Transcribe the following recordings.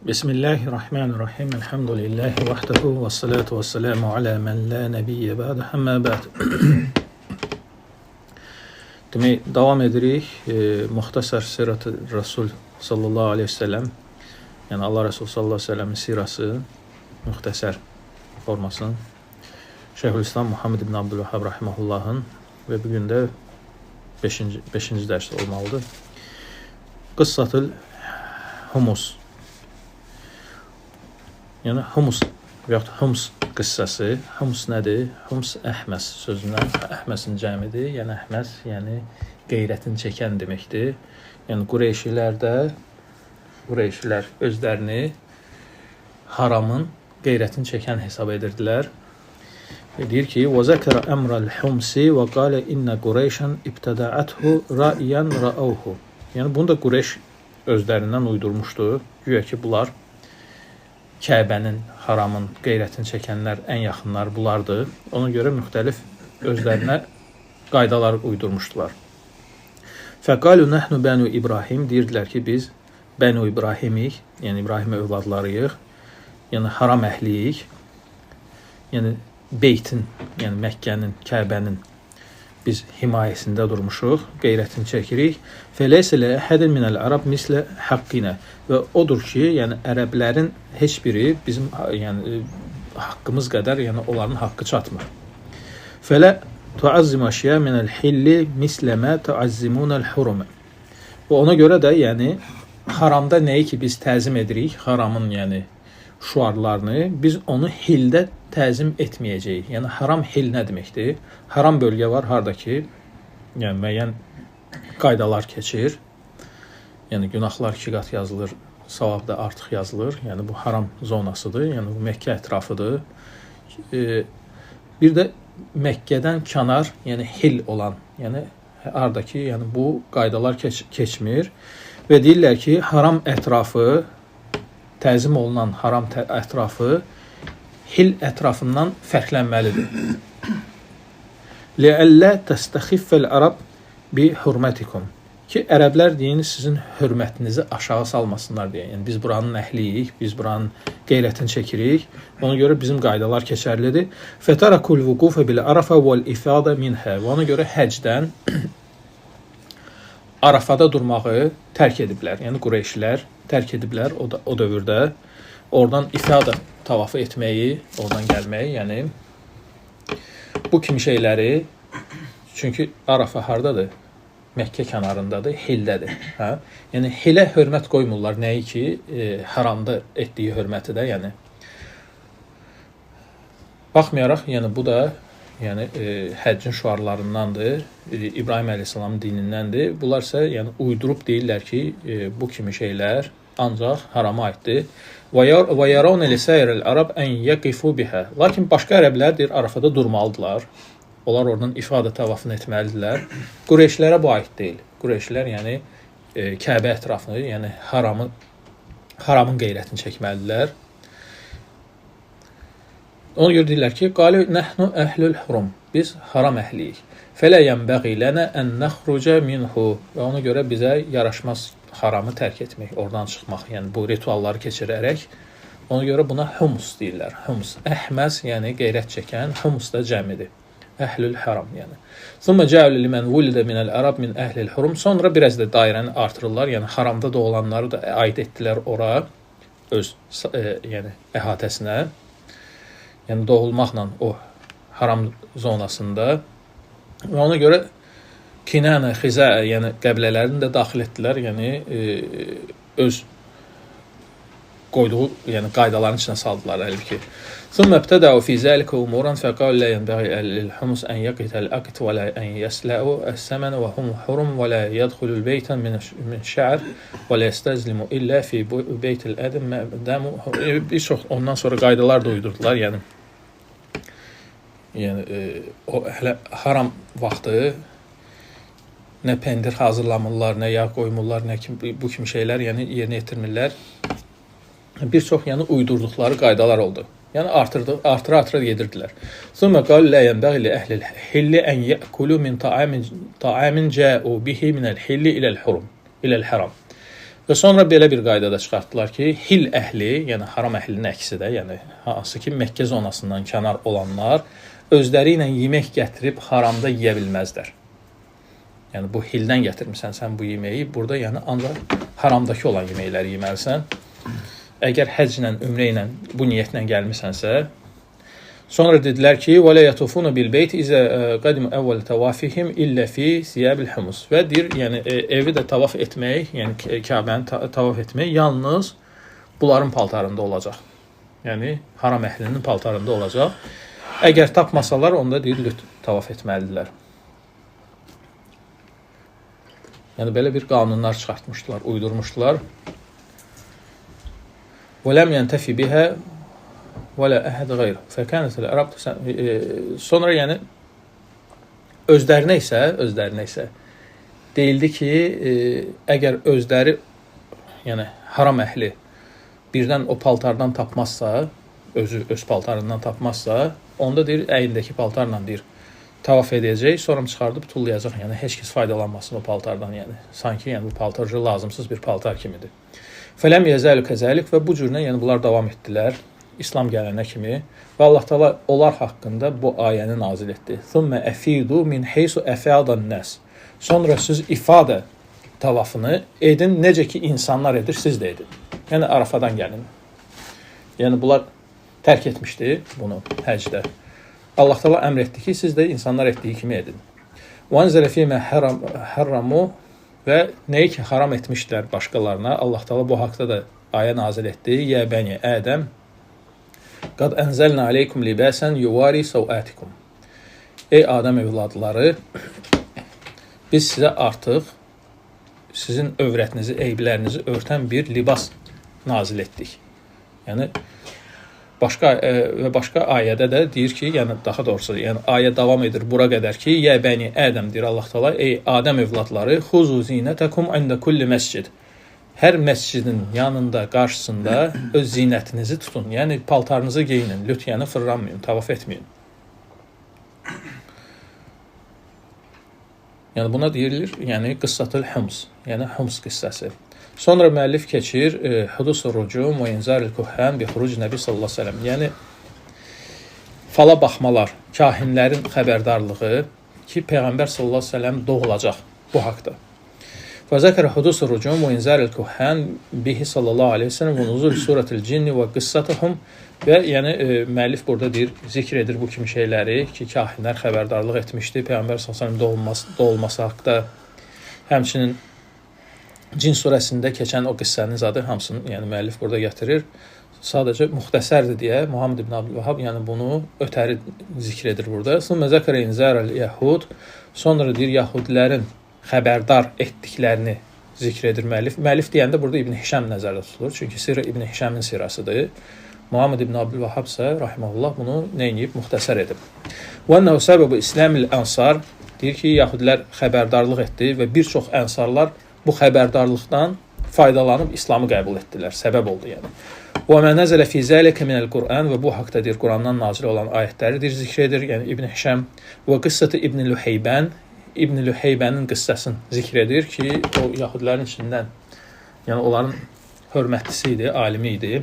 Bismillahirrahmanirrahim. Elhamdülillahi vahdehu ve salatu ve selamu ala men la nebiyyə ba'də. Əmmə bə'd. Demək, davam edirik. Muxtasar Sirat-ı Rasul sallallahu aleyhi ve sellem, yəni Allah Resulü sallallahu aleyhi ve sellemin sirası, müxtəsər formasının Şeyhülislam Muhammed ibn Abdülvahhab rahimahullahın və bugün də 5-ci dərs olmalıdır. Qıssatül Humus. Yəni humus və yaxud hums qıssası. Hums nədir? Hums əhməs sözündən, əhməsin cəmidir. Yəni əhməs, yəni qeyrətini çəkən deməkdir. Yəni Qureyşlər özlərini haramın qeyrətini çəkən hesab edirdilər. Deyir ki: "Və zəkərə əmrəl humsi və qalə inna Qureyşən ibtədəəthu ra'yan ra'awhu." Yəni bunu da Qureyş özlərindən uydurmuşdu. Güya ki bunlar Kəbənin, haramın qeyrətini çəkənlər ən yaxınlar bunlardır. Ona görə müxtəlif özlərinə qaydalar uydurmuşdular. Fəqalu nəhnu bənu İbrahim, deyirdilər ki biz bənu İbrahimik, yəni İbrahim övladlarıyıq. Yəni haram əhliyik. Yəni beytin, yəni Məkkənin, Kəbənin biz himayəsində durmuşuq, qeyrətini çəkirik. Fəleysə lə əhədin minəl ərəb mislə haqqinə. Və odur ki, yəni ərəblərin heç biri bizim yəni haqqımız qədər, yəni onların haqqı çatmır. Fələ tuazzim əşya minəl hilli mislə mə tuazzimunəl hurumə. Və ona görə də, yəni haramda nəyi ki biz təzim edirik, haramın yəni şuarlarını, biz onu hildə təzim etməyəcəyik. Yəni haram hil nə deməkdir? Haram bölgə var, harda ki, yəni müəyyən qaydalar keçir. Yəni günahlar 2 qat yazılır, savab da artıq yazılır. Yəni bu haram zonasıdır. Yəni bu Məkkə ətrafıdır. Bir də Məkkədən kənar, yəni hil olan, yəni harda ki, yəni bu qaydalar keçmir və deyirlər ki, haram ətrafı, təzim olunan haram ətrafı hil ətrafından fərqlənməlidir. Ləəllə təstəxiffəl ərəb bi hürmətikum. Ki, ərəblər deyin, sizin hörmətinizi aşağı salmasınlar deyə. Yəni, biz buranın əhliyik, biz buranın qeyrətini çəkirik. Ona görə bizim qaydalar keçərlidir. Fətərakul vüqufə bil ərəfə vəl ifadə minhə. Və ona görə həcdən Arafada durmağı tərk ediblər. Yəni, Qureyşlər tərk ediblər o dövrdə. Oradan ifada tavafı etməyi, oradan gəlməyi, yəni bu kimi şeyləri, çünki Arafa hardadır? Məkkə kənarındadır, hildədir. Hə? Yəni hilə hörmət qoymurlar, nəyi ki, haramda etdiyi hörməti də, yəni. Baxmayaraq, yəni bu da yəni həccin şüarlarındandır, İbrahim əleyhissalamın dinindəndir. Bunlar isə yəni uydurub deyirlər ki, bu kimi şeylər ancaq harama aiddir. Və yarawna lisayiril ərəb an yaqifu biha. Lakin başqa ərəblər deyir Arafada durmalıdılar. Onlar oradan ifada tavafını etməlidirlər. Qureyşlərə bu aid deyil. Qureyşlər yəni Kəbə ətrafını, yəni haramın qeyrətini çəkməlidirlər. Ona görə deyirlər ki, qalu nəhnu əhlül hurum. Biz haram əhliyik. Fələ yənbəği lənə ən nəxruca minhu. Və ona görə bizə yaraşmaz haramı tərk etmək, oradan çıxmaq, yəni bu ritualları keçirərək. Ona görə buna humus deyirlər. Humus. Əhməz, yəni qeyrət çəkən, humus da cəmidir. Əhlül haram, yəni. Thumma ca'alu liman wulida minal ərəb min əhlil hurum. Sonra biraz da dairəni artırırlar, yəni haramda doğulanları da aid etdilər ora, öz yəni əhatəsinə. Yəni doğulmaqla o haram zonasında. Və ona görə Kinanə, Xizə, yəni qəbilələrini də daxil etdilər, yəni öz qoyduğu, yəni qaydaların içinə saldılar əlbəttə. Thumma ibtada'u fi zalika umuran faqala la yanbaghi lil-humus an yaqita al-aqt wa la an yasla'u as-saman wa hum hurum wa la yadkhulu al-bayta min sha'r wa la yastazlimu illa fi bayt al-adam ma damu. Bir çox ondan sonra qaydalar da uydurdular, yəni o hələ haram vaxtı nə pendir hazırlamırlar, nə yağ qoymurlar, nə bu kimi şeylər yəni yerinə yetirmirlər. Bir çox yəni uydurduqları qaydalar oldu. Yəni artıra yedirdilər. Thumma qala la yanbaghi li ahli al-hill an ya'kulu min ta'amin ja'u bihi min al-hill ila al-hurum, ila al-haram. Və sonra belə bir qayda da çıxartdılar ki, hil əhli, yəni haram əhlinin əksi də, yəni hansı ki Məkkə zonasından kənar olanlar özləri ilə yemək gətirib haramda yeyə bilməzlər. Yəni bu hildən gətirmisən sən bu yeməyi, burada yəni ancaq haramdakı olan yeməkləri yeməlisən. Əgər həcc ilə, ümrə ilə bu niyyətlə gəlmisənsə, sonra dedilər ki, və la yatufuna bil beyt izə qadim əvvəl tavafihim illə fi siyabil humus. Və deyir, yəni evi də tavaf etmək, yəni Kəbəni tavaf etmək yalnız bunların paltarında olacaq. Yəni haram əhlinin paltarında olacaq. Əgər tapmasalar, onda deyir lüt tavaf etməlidirlər. Yəni belə bir qanunlar çıxartmışdılar, uydurmuşdular. Və ləm yəntəfi bihə və la əhəd qeyr. Fəkənətəl ərab sonra yəni özlərinə isə deyildi ki, əgər özləri yəni haram əhli birdən o paltardan tapmazsa, öz paltarından tapmazsa, onda deyir əyindəki paltarla deyir tavaf edəcək, sonra çıxardıb tullayacaq. Yəni heç kəs faydalanmasın o paltardan, yəni sanki yəni bu paltar lazımsız bir paltar kimidir. Fələm yəzəl kəzəlik və bu cürlə yəni bunlar davam etdilər. İslam gələnə kimi və Allah Taala onlar haqqında bu ayəni nazil etdi. Thumma afidu min haysu afadan nas. Sonra siz ifadə tavafını edin necə ki insanlar edir, siz də edin. Yəni Arafadan gəlin. Yəni bunlar tərk etmişdi bunu həcdə. Allah Taala əmr etdi ki, siz də insanlar etdiyi kimi edin. Və anzələ fīmə harramu və nəyi ki haram etmişdilər başqalarına, Allah Taala bu haqqda da ayə nazil etdi. Ya bəni Ədəm qad ənzəlnə aleykum libəsən yuvari səvətikum. Ey Adəm övladları, biz sizə artıq sizin övrətinizi, eyblərinizi örtən bir libas nazil etdik. Yəni başqa ayədə də deyir ki, yəni daha doğrusu, yəni ayə davam edir bura qədər ki, ya bəni Ədəm deyir Allah Taala, ey Adəm övladları, xuzu zinətəkum ində kulli məscid. Hər məscidin yanında, qarşısında öz zinətinizi tutun. Yəni paltarınızı geyinin, lütfəni fırlanmayın, tavaf etməyin. Yəni buna deyilir, yəni qıssatul hums, yəni hums qıssası. Sonra müəllif keçir hudus-ur rucum və inzaril kuhan bi xuruc Nəbi sallallahu əleyhi və səlləm. Yəni fala baxmalar, kahinlərin xəbərdarlığı ki, Peyğəmbər sallallahu əleyhi və səlləm doğulacaq bu haqqda. Və zəkər hudus-ur rucum və inzaril kuhan bihi sallallahu əleyhi və səlləm və nuzul suratul cin və qıssatuhum və yəni müəllif burada deyir, zikr edir bu kimi şeyləri ki, kahinlər xəbərdarlıq etmişdi Peyğəmbər sallallahu əleyhi və səlləm doğulması haqqda. Həmçinin Cin surəsində keçən o qıssanın zadı hamısını, yəni müəllif burada gətirir. Sadəcə müxtəsərdir deyə Muhammed ibn Abdülvahhab yəni bunu ötəri zikr edir burada. Sonra zəkərə inzarəl yəhud, sonra deyir yahudilərin xəbərdar etdiklərini zikr edir müəllif. Müəllif deyəndə burada İbn Hişam nəzərdə tutulur. Çünki sirə İbn Hişamın sirasıdır. Muhammed ibn Abdülvahhab isə rahimehullah bunu nə edib müxtəsər edib. Və nəhu səbəbu İslamil ansar deyir ki, yahudilər xəbərdarlıq etdi və bir çox ənsarlar bu xəbərdarlıqdan faydalanıb İslamı qəbul etdilər. Səbəb oldu yəni. Və mə nəzələ fi zəlikə minəl Qur'an və bu haqqda deyir Qurandan nazil olan ayətləri deyir zikr edir. Yəni İbn Hişam və qıssatı İbn Lüheybən, İbn Lüheybənin qıssasını zikr edir ki, o yahudilərin içindən, yəni onların hörmətlisi idi, alimi idi.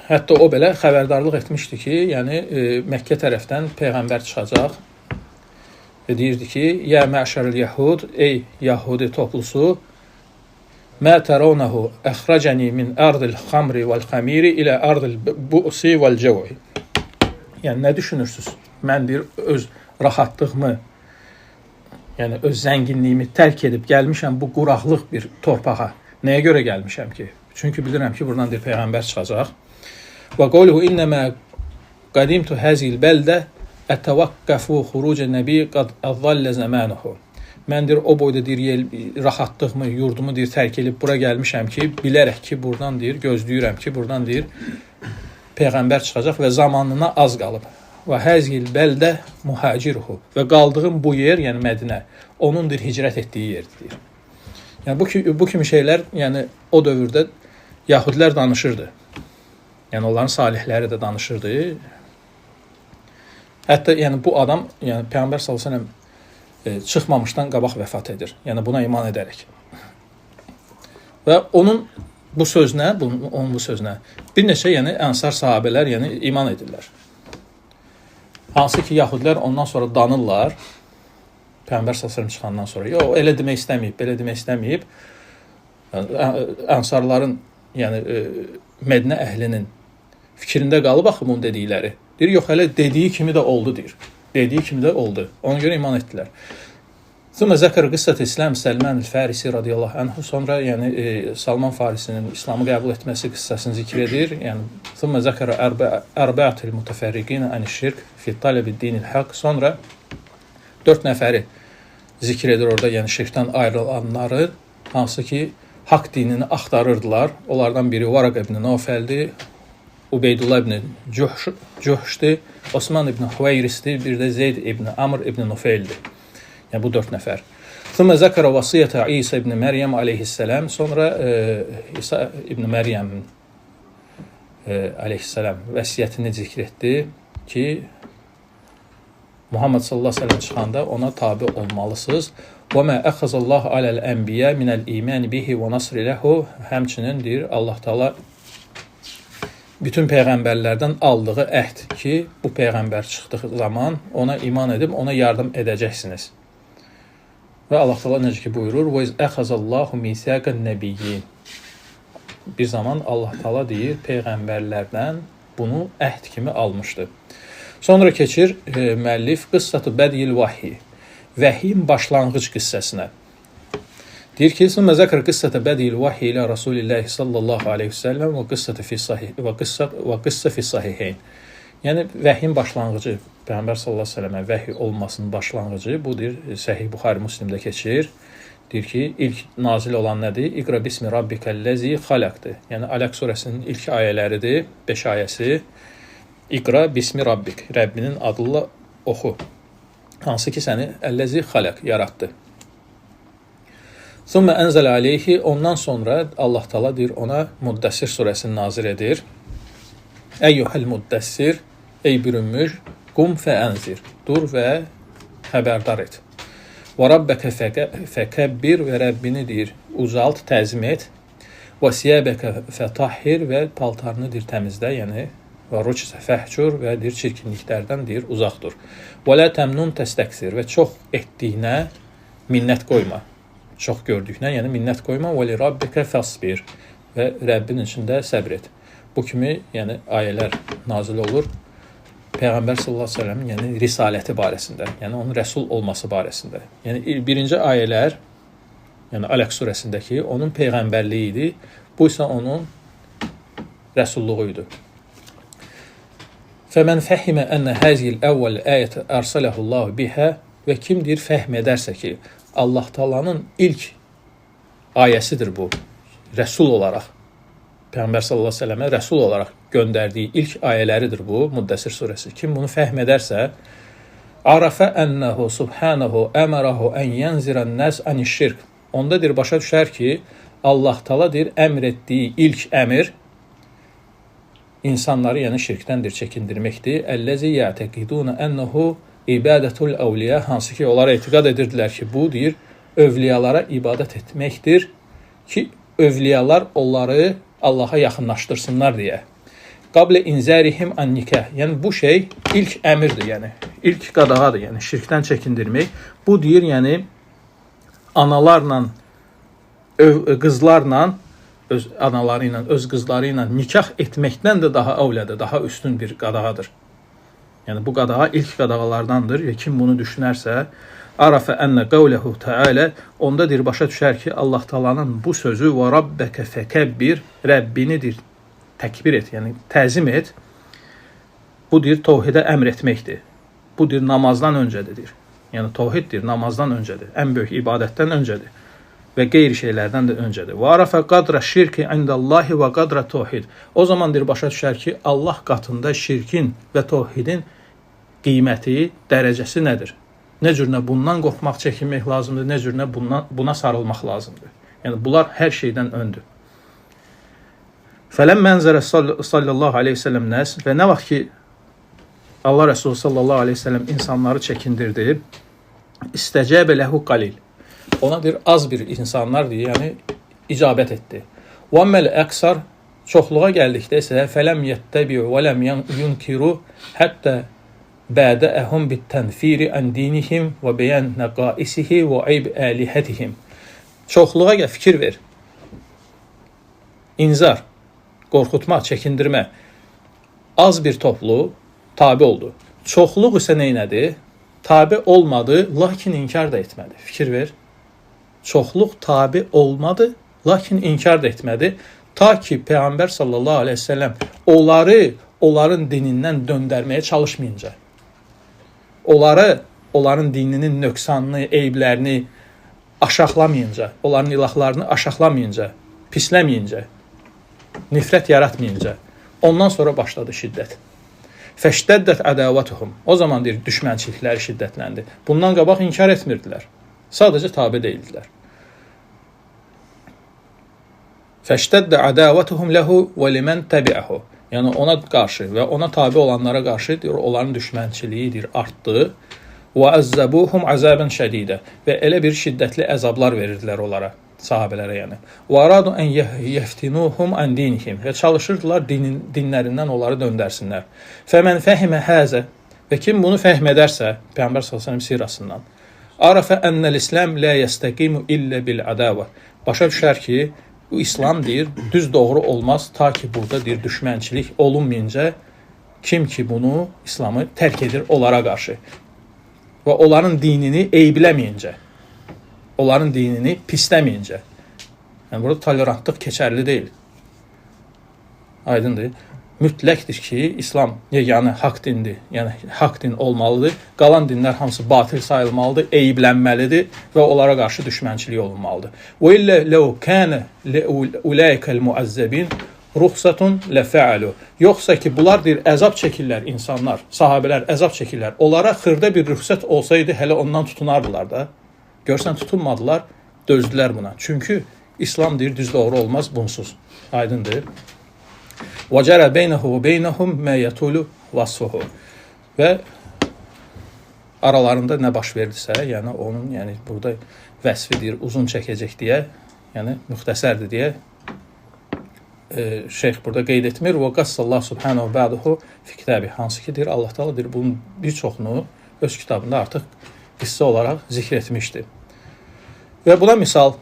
Hətta o belə xəbərdarlıq etmişdi ki, yəni Məkkə tərəfdən peyğəmbər çıxacaq. Və deyirdi ki, ya məşəril yəhud, ey yahudi toplusu, mə tərəvnəhu əxrəcəni min ərdil xamri vəl xəmiri ilə ərdil bu'si vəl cəv'i. Yəni, nə düşünürsünüz? Mən deyir, öz rahatlığımı, yəni öz zənginliyimi tərk edib gəlmişəm bu quraqlıq bir torpağa. Nəyə görə gəlmişəm ki? Çünki bilirəm ki, buradan deyir, peyğəmbər çıxacaq. Və qavluhu innəmə qadimtu həzil bəldə ətəvaqqəfu xurucə nəbi qad əzzallə zəmənuhu. Mən deyir, o boyda deyir, rahatlığımı, yurdumu deyir, tərk edib bura gəlmişəm ki, bilərək ki, buradan deyir, gözləyirəm ki, buradan deyir, peyğəmbər çıxacaq və zamanına az qalıb. Və həzil bəldə muhaciruhu. Və qaldığım bu yer, yəni Mədinə, onun deyir, hicrət etdiyi yerdir, deyir. Yəni, bu kimi şeylər, yəni, o dövrdə yahudilər danışırdı. Yəni, onların salihləri də danışırdı. Hətta yəni bu adam, yəni Peyğəmbər sallallahu əleyhi və səlləm çıxmamışdan qabaq vəfat edir. Yəni buna iman edərək. Və onun bu sözünə bir neçə ənsar sahabələr iman edirlər. Hansı ki, yahudilər ondan sonra danırlar, Peyğəmbər s.ə.v çıxandan sonra. Yox, elə demək istəməyib, belə demək istəməyib. Ənsarların, Mədinə əhlinin fikrində qalıb axı bunun dedikləri. Deyir, yox, hələ dediyi kimi də oldu, deyir. Dediyi kimi də oldu. Ona görə iman etdilər. Thumma zəkər qıssat İslam Səlman el-Farisi radiyallahu anhu. Sonra Salman Farisinin İslamı qəbul etməsi qıssasını zikr edir. Thumma zəkər ərba'atil mutəfərriqin an-şirk fi talab-id-din el-haq. Sonra 4 nəfəri zikr edir orada, şirkdən ayrılanları, hansı ki haqq dinini axtarırdılar. Onlardan biri Varaq ibn Nawfəldir, Ubeydullah ibn Cühşdir, Osman ibn Hüveyrisdir, bir də Zeyd ibn Amr ibn Nufeyldir. Bu 4 nəfər. Thumma zəkərə vasiyyətə İsa ibn Məryəm aleyhissalam. Sonra İsa ibn Məryəm aleyhissalam vəsiyyətini zikr etdi ki, Muhammed sallallahu aleyhi ve sellem çıxanda ona tabi olmalısınız. Və mə əxəzəllahu aləl ənbiyə minəl imani bihi və nasr iləhu. Həmçinin deyir, Allah Teala bütün peyğəmbərlərdən aldığı əhd ki, bu peyğəmbər çıxdığı zaman ona iman edib, ona yardım edəcəksiniz. Və Allah Teala necə ki buyurur, və əxəzəllahu misəqən nəbiyyin. Bir zaman Allah Teala deyir, peyğəmbərlərdən bunu əhd kimi almışdı. Sonra keçir müəllif qıssatı bədiyil vahyi, vəhyin başlanğıc qissəsinə. Deyir ki, "Summa zəkər qıssatı bədiyil vahyi ilə Rasulillahi sallallahu aleyhi ve sellem və qıssa fi sahiheyn." Yəni, vəhyin başlanğıcı, Peyğəmbər sallallahu aleyhi ve sellemə vəhy olmasının başlanğıcı, bu deyir, Səhih Buxari Müslimdə keçir. Deyir ki, ilk nazil olan nədir? İqra bismi rabbikəlləzi xalaqdır. Yəni, Aləq surəsinin ilk ayələridir, 5 ayəsi. İqra bismi rabbik, Rəbbinin adıyla oxu. Hansı ki, səni əlləzi xalaq yaratdı. Thumma ənzələ aleyhi, ondan sonra Allah Teala deyir, ona Muddəssir surəsini nazil edir. Əyyuhəl muddəssir, ey bürünmüş, qum fəənzir, dur və xəbərdar et. Və rabbəkə fəkəbbir, və Rəbbini deyir, uzalt, təzim et. Və siyəbəkə fətahhir, və paltarını deyir, təmizlə, yəni və ruçsə fəhcur, və deyir, çirkinliklərdən deyir, uzaq dur. Və lə təmnun təstəksir, və çox etdiyinə minnət qoyma. Çox gördüyünə, yəni minnət qoyma. Və li rabbikə fəsbir, və Rəbbin içində səbr et. Bu kimi ayələr nazil olur Peyğəmbər sallallahu əleyhi və səlləmin risaləti barəsində, onun rəsul olması barəsində. Birinci ayələr, Aləq surəsindəki onun peyğəmbərliyi idi, bu isə onun rəsulluğu idi. Fəmən fəhimə ənə həzil əvvəl ayət ərsələhullahu bihə, və kim deyir, fəhm edərsə ki, Allah Taalanın ilk ayəsidir bu, rəsul olaraq. Peyğəmbər sallallahu əleyhi və səlləmə rəsul olaraq göndərdiyi ilk ayələridir bu, Muddəssir surəsi. Kim bunu fəhm edərsə, arafə ənəhu subhanahu əmərəhu ən yənzirən nəs aniş-şirk. Onda deyir, başa düşər ki, Allah Teala deyir, əmr etdiyi ilk əmr insanları, şirkdəndir, çəkindirməkdir. Əlləzi yətəqiduna ənəhu ibadətul əvliyə, hansı ki, onlara etiqad edirdilər ki, bu deyir, övliyalara ibadət etməkdir ki, övliyalar onları Allaha yaxınlaşdırsınlar deyə. Qablə inzərihim an-nikah. Yəni bu şey ilk əmrdir, ilk qadağadır, şirkdən çəkindirmək. Bu deyir, analarla, qızlarla, öz anaları ilə, öz qızları ilə nikah etməkdən də daha əvlədir, daha üstün bir qadağadır. Bu qadağa ilk qadağalardandır və kim bunu düşünərsə, arafə ənə qavləhu təalə, onda deyir, başa düşər ki, Allah Taalanın bu sözü və rabbəkə fəkəbbir, Rəbbini deyir, təkbir et, təzim et, bu deyir, tohidə əmr etməkdir. Bu deyir, namazdan öncədir. Tohid deyir, namazdan öncədir, ən böyük ibadətdən öncədir və qeyri şeylərdən də öncədir. Və arafə qadra şirki indallahi və qadra tohid. O zaman deyir, başa düşər ki, Allah qatında şirkin və tohidin qiyməti, dərəcəsi nədir? Nə cürünə bundan qorxmaq, çəkinmək lazımdır, nə cürünə buna sarılmaq lazımdır. Bunlar hər şeydən öndür. Fələm mənzərə sallallahu aleyhi ve sellem nəs, və nə vaxt ki, Allah Resulü sallallahu aleyhi ve sellem insanları çəkindirdi, istəcəbə ləhu qalil. Ona deyir, az bir insanlar deyir, icabət etdi. Və amməl əksar çoxluğa gəldikdə isə fələm yəttəbi'u və ləm yunkiru hətta bədəəhum bit-tənfiri an dinihim və beyan nəqaisihi və ayb alihatihim. Çoxluğa gəl, fikir ver. İnzar, qorxutma, çəkindirmə. Az bir toplu tabe oldu. Çoxluq isə neynədi? Tabe olmadı, lakin inkar da etmədi. Fikir ver. Çoxluq tabe olmadı, lakin inkar da etmədi. Ta ki Peyğəmbər sallallahu aleyhi ve sellem onların dinindən döndərməyə çalışmayınca. Onların dininin nöqsanını, eyblərini aşağılamayınca, onların ilahlarını aşağılamayınca, pisləməyincə, nifrət yaratmayınca. Ondan sonra başladı şiddət. Fəşdəddət ədavatuhum. O zaman deyir, düşmənçilikləri şiddətləndi. Bundan qabaq inkar etmirdilər. Sadəcə tabe deyildilər. Fəşdəddə ədavatuhum ləhu və limən təbiəhu. Yəni ona qarşı və ona tabe olanlara qarşı deyir, onların düşmənçiliyi artdı. Və əzzəbuhum əzəbən şədidə. Və elə bir şiddətli əzablar verirdilər onlara, sahabələrə yəni. Və aradu ən yeftinuhum an dinihim. Və çalışırdılar dinlərindən onları döndərsinlər. Fəmən fəhimə həzə. Və kim bunu fəhm edərsə, Peyğəmbər s.ə.v sirasından, arafə ennəl İslam lə yəstəqimu illə bil ədavə. Başa düşər ki, bu İslam deyir, düz doğru olmaz, ta ki burada deyir, düşmənçilik olunmayınca, kim ki bunu, İslamı tərk edir onlara qarşı. Və onların dinini eybləməyincə, onların dinini pisləməyincə. Yəni, burada tolerantlıq keçərli deyil. Aydındır. Mütləqdir ki, İslam yeganə haqq dindir, yəni haqq din olmalıdır. Qalan dinlər hamısı batil sayılmalıdır, eyblənməlidir və onlara qarşı düşmənçilik olunmalıdır. Və illə ləv kənə ulaykəl muəzzəbin ruxsatun ləfəalu. Yoxsa ki, bunlar deyir, əzab çəkirlər insanlar, sahabələr əzab çəkirlər. Onlara xırda bir rüxsət olsaydı, hələ ondan tutunardılar da. Görsən, tutunmadılar, dözdülər buna. Çünki İslam deyir, düz doğru olmaz bunsuz. Aydındır. وَجَرَ بَيْنَهُ وَبَيْنَهُمْ مَا يَتُولُ وَصْفُهُ. Və aralarında nə baş verdisə, yəni onun, yəni burada vəsfi deyir, uzun çəkəcək deyə, yəni müxtəsərdir deyə şeyx burada qeyd etmir. Və qassallahu subhanahu ba'duhu fi kitabi. Hansı ki deyir, Allah Teala deyir, bunun bir çoxunu öz kitabında artıq qıssə olaraq zikr etmişdir. Və buna misal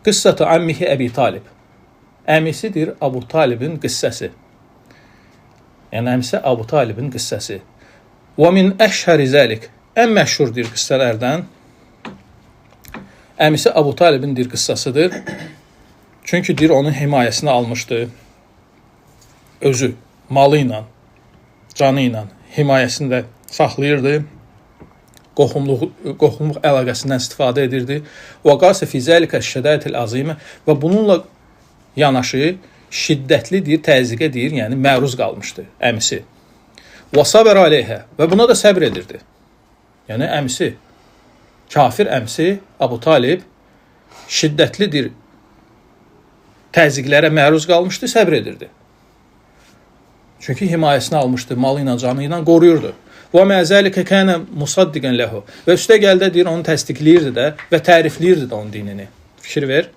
qıssatu ammihi Əbi Talib. Əmisidir Abu Talibin qıssəsi. Yəni əmisi Abu Talibin qıssəsi. Və min əşhəri zəlik. Ən məşhurdur qıssələrdən əmisi Abu Talibin dir qıssasıdır. Çünki dir onun himayəsini almışdı. Özü, malı ilə, canı ilə himayəsində saxlayırdı. Qohumluq əlaqəsindən istifadə edirdi. Və qası fi zəlikə şədaitil azimə. Və bununla yanaşı şiddətlidir, təzyiqədir, yəni məruz qalmışdı əmisi. Və sabər aleyhə. Və buna da səbr edirdi. Yəni əmisi, kafir əmsi Abu Talib şiddətlidir, təzyiqlərə məruz qalmışdı, səbr edirdi. Çünki himayəsini almışdı, malı ilə, canı ilə qoruyurdu. Və məzəlikə kənə musaddiqən ləhu. Və üstə gəldə deyir, onu təsdiqləyirdi də və tərifləyirdi də onun dinini. Fikir ver.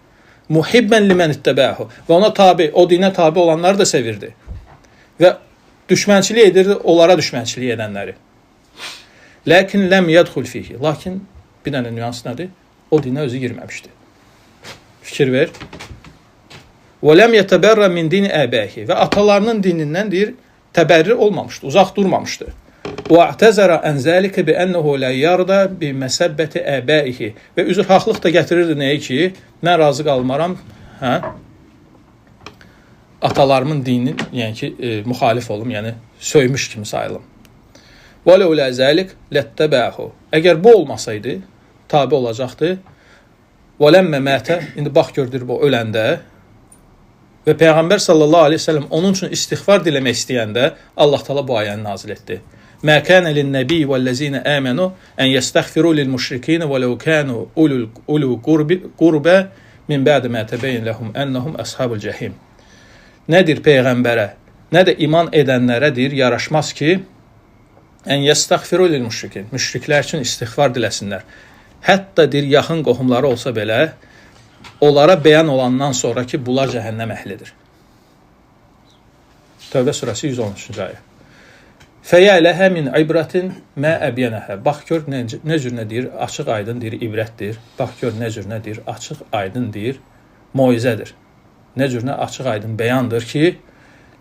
Muhibbən limən ittəbəhu. Və ona tabi, o dinə tabi olanları da sevirdi. Və düşmənçilik edirdi onlara düşmənçilik edənləri. Lakin ləm yədxul fihi. Lakin bir dənə nüans nədir? O dinə özü girməmişdi. Fikir ver. Və ləm yətəbərrə min dini əbəhi. Və atalarının dinindən deyir, təbərri olmamışdı, uzaq durmamışdı. Və ətəzərə ənzəlikə bi ənəhu lə yarda bi məsəbbəti əbəihi. Və üzr haqlıq da gətirirdi nəyə ki, mən razı qalmaram, atalarımın dinin, yəni ki, müxalif olum, yəni söymüş kimi sayılım. Və lə ulə zəlik ləttəbəhu. Əgər bu olmasaydı, tabi olacaqdı. Və ləmmə mətə, indi bax gördür bu öləndə və Peyğəmbər sallallahu aleyhi ve sellem onun üçün istiğfar diləmək istəyəndə Allah Teala bu ayəni nazil etdi. Mə kənə lin-nəbi vəl-ləzinə əmənu ən yəstəğfiru lil-müşrikinə və ləv kənu ulu qurbə min bə'də mə təbəyyən ləhum ennəhum əshabul cəhim. Nədir Peyğəmbərə, nə də iman edənlərədir, yaraşmaz ki, ən yəstəğfiru lil-müşrikin, müşriklər üçün istiğfar diləsinlər. Hətta deyir, yaxın qohumları olsa belə, onlara bəyan olandan sonra ki, bunlar cəhənnəm əhlidir. Tövbə surəsi 113-cü ayə. Fəyələhə min ibratin mə əbiyənəhə. Bax gör nə cür nə deyir, açıq aydın deyir, ibrətdir. Bax gör nə cür nə deyir, açıq aydın deyir, moizədir. Nə cür nə açıq aydın bəyandır ki,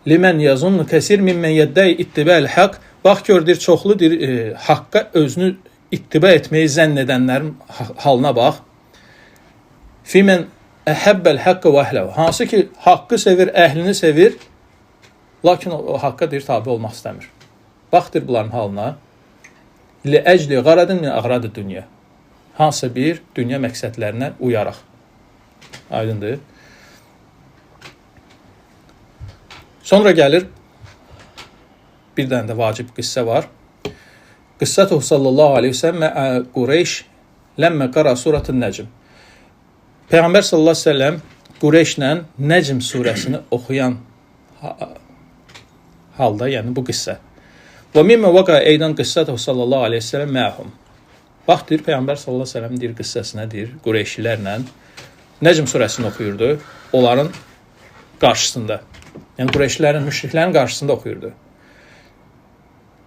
limən yazunnu kəsir mimmən yəddəyi ittibəl haqq. Bax gör deyir, çoxlu deyir, haqqa özünü ittiba etməyi zənn edənlərin halına bax. Fimən əhəbbəl haqqı və əhləv. Hansı ki, haqqı sevir, əhlini sevir, lakin o haqqa deyir, tabi olmaq istəmir. Baxdır bunların halına. Lə-əcli qaradın min əqradı dünya. Hansı bir dünya məqsədlərinə uyaraq. Aydındır. Sonra gəlir, bir dənə də vacib qıssə var. Qıssətuhu sallallahu aleyhi ve sellem Qureyş ləmmə qara suratın Nəcm. Peyğəmbər sallallahu aleyhi ve sellem Qureyşlə Nəcm surəsini oxuyan halda, yəni bu qıssə. Və mimmə vəqa eydən qıssətuhu sallallahu aleyhi ve sellem məhum. Bax, deyir, Peyğəmbər sallallahu aleyhi ve sellem deyir qıssəsinə, deyir, Qureyşlilərlə Nəcm surəsini oxuyurdu, onların qarşısında. Yəni, Qureyşlilərin, müşriklərin qarşısında oxuyurdu.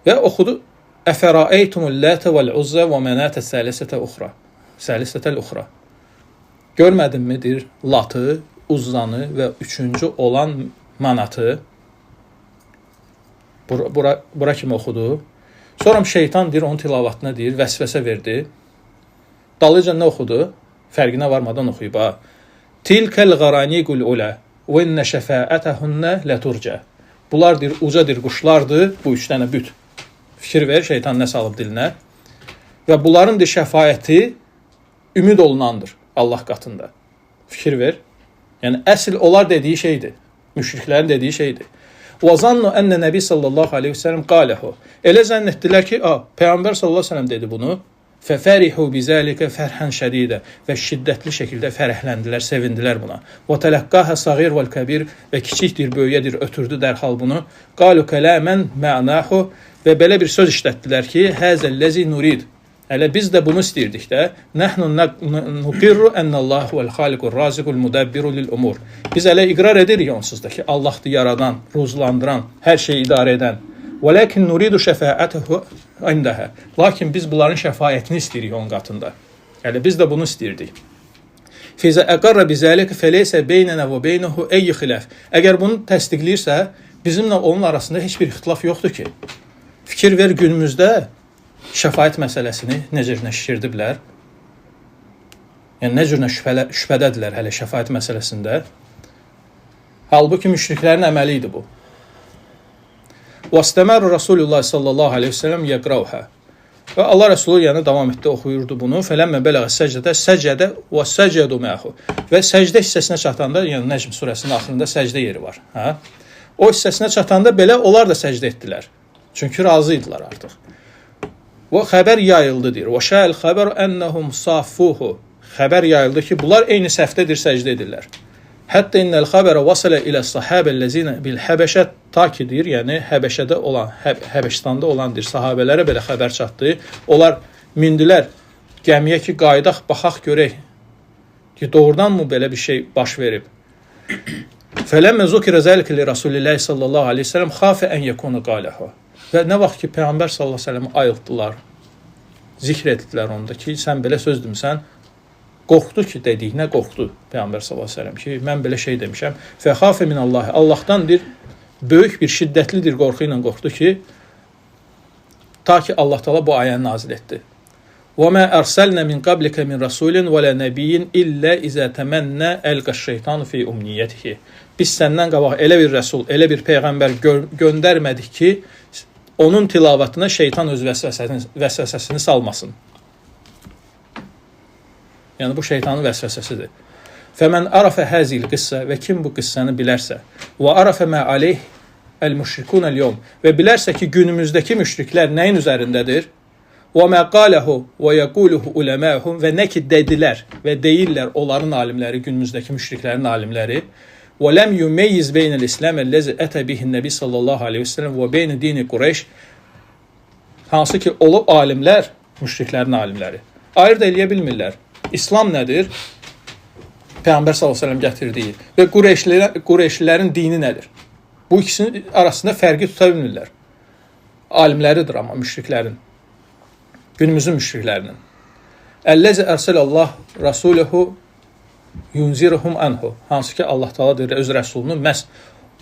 Və oxudu, Əfərəeytumul lətə vəl-uzzə və mənətə səlisətəl uxra. Görmədinmi, deyir, Latı, Uzzanı və üçüncü olan Manatı. Bura kimi oxudu. Sonra şeytan deyir, onun tilavatına deyir, vəsvəsə verdi. Dalıca nə oxudu? Fərqinə varmadan oxuyub. Tilkəl qaraniqul ulə və innə şəfəətəhünnə ləturcə. Bunlar deyir, ucadır quşlardır, bu üç dənə büt. Fikir ver, şeytan nə salıb dilinə. Və bunların deyir, şəfayəti ümid olunandır Allah qatında. Fikir ver. Yəni, əsl onlar dediyi şeydir. Müşriklərin dediyi şeydir. وَظَنُّ أَنَّ Nəbi sallallahu aleyhi ve sellem قَالَهُ. Elə zənn etdilər ki, Peyğəmbər sallallahu aleyhi ve sellem dedi bunu. فَفَرِحُوا بِذَلِكَ فَرْحًا شَدِيدًا. Və şiddətli şəkildə fərəhləndilər, sevindilər buna. وَتَلَقَّاهَ صَغِيرُ وَالْكَبِيرُ. Və kiçikdir, böyüyədir, ötürdü dərhal bunu. قَالُوا كَلَامًا مَعْنَاهُ. Və belə bir söz işlətdilər ki, هَذَا الَّذِي نُرِيدُ. Hələ biz də bunu istəyirdik də. Nəhnu nuqirru ennallahu vel-xaliqur raziqul mudabbiru lil-umur. Biz hələ iqrar edirik onsuz da ki, Allahdır yaradan, ruzlandıran, hər şeyi idarə edən. Velakin nuridu şəfaətehu indaha. Lakin biz bunların şəfaətini istəyirik onun qatında. Hələ biz də bunu istəyirdik. Fizə əqarra bizəlik fəleysə beynənə və beynuhu ey xilaf. Əgər bunu təsdiqləyirsə, bizimlə onun arasında heç bir ixtilaf yoxdur ki. Fikir ver, günümüzdə şəfaət məsələsini necə şişirdiblər. Yəni, necə şübhədədirlər hələ şəfaət məsələsində. Halbuki müşriklərin əməli idi bu. وَاسْتَمَرُ رَسُولُ اللّٰهِ sallallahu aleyhi ve sellem يَقْرَوْهَا. Və Allah Resulü yəni davam etdi, oxuyurdu bunu. فَلَمَّ بَلَغَ سَجْدَةَ سَجَدَ وَسَجَدُ مَعَهُ. Və səcdə hissəsinə çatanda, yəni Nəcm surəsinin axırında səcdə yeri var. O hissəsinə çatanda belə onlar da səcdə etdilər. Çünki razı idilər artıq. Və xəbər yayıldı deyir. Və şəəl xəbər ennəhum safuhu. Xəbər yayıldı ki, bunlar eyni səhvdədir, səcdə edirlər. Hətta innəl xəbərə vasələ ilə sahabəl-ləzinə bil-həbəşə. Ta ki, deyir, yəni Həbəşədə olan, Həbəşistanda olan deyir, sahabələrə belə xəbər çatdı. Onlar mindilər gəmiyə ki, qayıdaq, baxaq, görək ki, doğrudanmı belə bir şey baş verib. Fələmmə zukirə zəlikə li Rasulillahi sallallahu aleyhi ve sellem xafə ən yəkunu qaləhu. Və nə vaxt ki, Peyğəmbər sallallahu aleyhi ve sellem ayıltdılar, zikr etdilər onda ki, sən belə söz demisən, qorxdu ki, dediyinə qorxdu Peyğəmbər sallallahu aleyhi ve sellem ki, mən belə şey demişəm. Fəxafə minallahi, Allahdan bir böyük bir şiddətlidir qorxu ilə qorxdu ki, ta ki Allah Teala bu ayəni nazil etdi. وَمَا أَرْسَلْنَا مِنْ قَبْلِكَ مِنْ رَسُولٍ وَلَا نَبِيٍّ إِلَّا إِذَا تَمَنَّى أَلْقَى الشَّيْطَانُ فِي أُمْنِيَّتِهِ. Biz səndən qabaq elə bir rəsul, elə bir peyğəmbər göndərmədik ki, onun tilavatına şeytan öz vəsvəsəsini salmasın. Yəni, bu şeytanın vəsvəsəsidir. فَمَنْ عَرَفَ هَذِهِ الْقِصَّةِ. Və kim bu qıssanı bilərsə, وَعَرَفَ مَا عَلَيْهِ الْمُشْرِكُونَ الْيَوْمِ. Və bilərsə ki, günümüzdəki müşriklər nəyin üzərindədir? وَمَا قَالَهُ وَيَقُولُهُ عُلَمَاهُمْ. Və nə ki, dedilər və deyirlər onların alimləri, günümüzdəki müşriklərin alimləri. وَلَمْ يُمَيِّزْ بَيْنَ الْإِسْلَامِ الَّذِي أَتَى بِهِ النَّبِي sallallahu aleyhi ve sellem وَبَيْنَ دِينِ Qureyş. Hansı ki, olub alimlər, müşriklərin alimləri, ayırt eləyə bilmirlər. İslam nədir? Peyğəmbər s.ə.v gətirdiyi və Qureyşlilərin dini nədir? Bu ikisinin arasında fərqi tuta bilmirlər. Alimləridir amma müşriklərin. Günümüzün müşriklərinin. Əlləzi ərsəlallah rasuləhu yunziruhum anhu. Hansı ki Allah Taala deyir öz rəsulunu məhz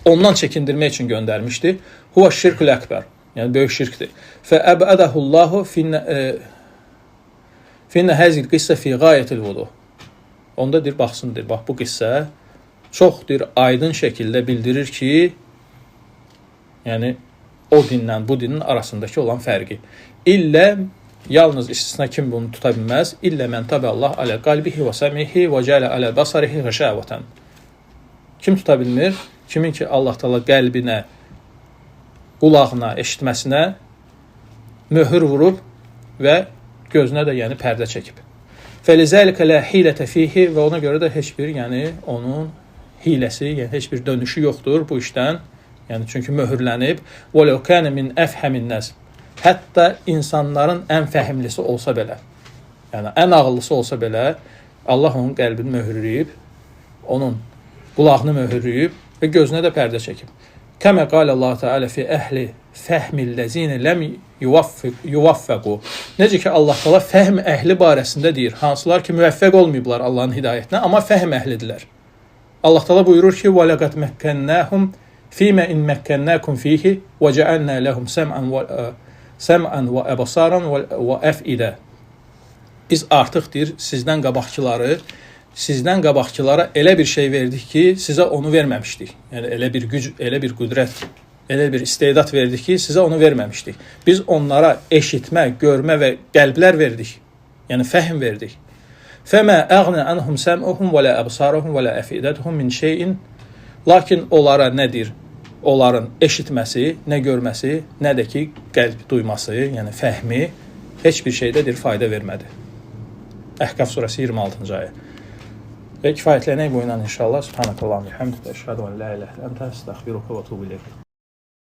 ondan çəkindirmək üçün göndərmişdi. Huva şirkul əkbər. Yəni böyük şirkdir. Fə əbədəhullahu finnə həzil qissə fi qayetil vudu. Onda deyir, baxsın, deyir, bax bu qissə çox deyir, aydın şəkildə bildirir ki, yəni o dinlə bu dinin arasındakı olan fərqi. İllə, yalnız istisna kim bunu tuta bilməz? İllə mən tabi Allah alə qalbihi və səmihi və cələ alə basarihi və şəhvətən. Kim tuta bilmir? Kimin ki Allah Taala qəlbinə, qulağına, eşitməsinə möhür vurub və gözünə də yəni pərdə çəkib. Fəlizəlikə lə hilətə fihi və ona görə də heç bir, yəni onun hiləsi, yəni heç bir dönüşü yoxdur bu işdən. Yəni çünki möhürlənib. Və ləv kənə min əfhəmin nəz. Hətta insanların ən fəhimlisi olsa belə, yəni ən ağıllısı olsa belə, Allah onun qəlbini möhürləyib, onun qulağını möhürləyib və gözünə də pərdə çəkib. Kəmə qalə Allah Teala fi əhli fəhmillezine lem yuvaffaqu. Necə ki Allah Teala fəhm əhli barəsində deyir, hansılar ki müvəffəq olmayıblar Allahın hidayətinə, amma fəhm əhlidirlər. Allah Teala buyurur ki: "Və laqad məkkennahum fīmə in məkkənnakum fihi və cəalnā lahum səm'an və əbsaran və əf'idə." Biz artıq deyir sizdən qabaqçılara elə bir şey verdik ki, sizə onu verməmişdik. Yəni elə bir güc, elə bir qüdrət, elə bir istedad verdik ki, sizə onu verməmişdik. Biz onlara eşitmə, görmə və qəlblər verdik. Yəni fəhm verdik. Fəmə əğnə anhum səm'uhum və la əbsaruhum və la əfidətuhum min şeyin. Lakin onlara nədir? Onların eşitməsi, nə görməsi, nə də ki qəlb duyması, yəni fəhmi heç bir şeydədir fayda vermədi. Əhqaf surəsi 26-cı ayə. Və kifayətlənək bu ilə inşallah. Subhanakallahumma və bihamdikə əşhadu an la ilaha illə əntə əstəğfiruka və etûbu ileyk.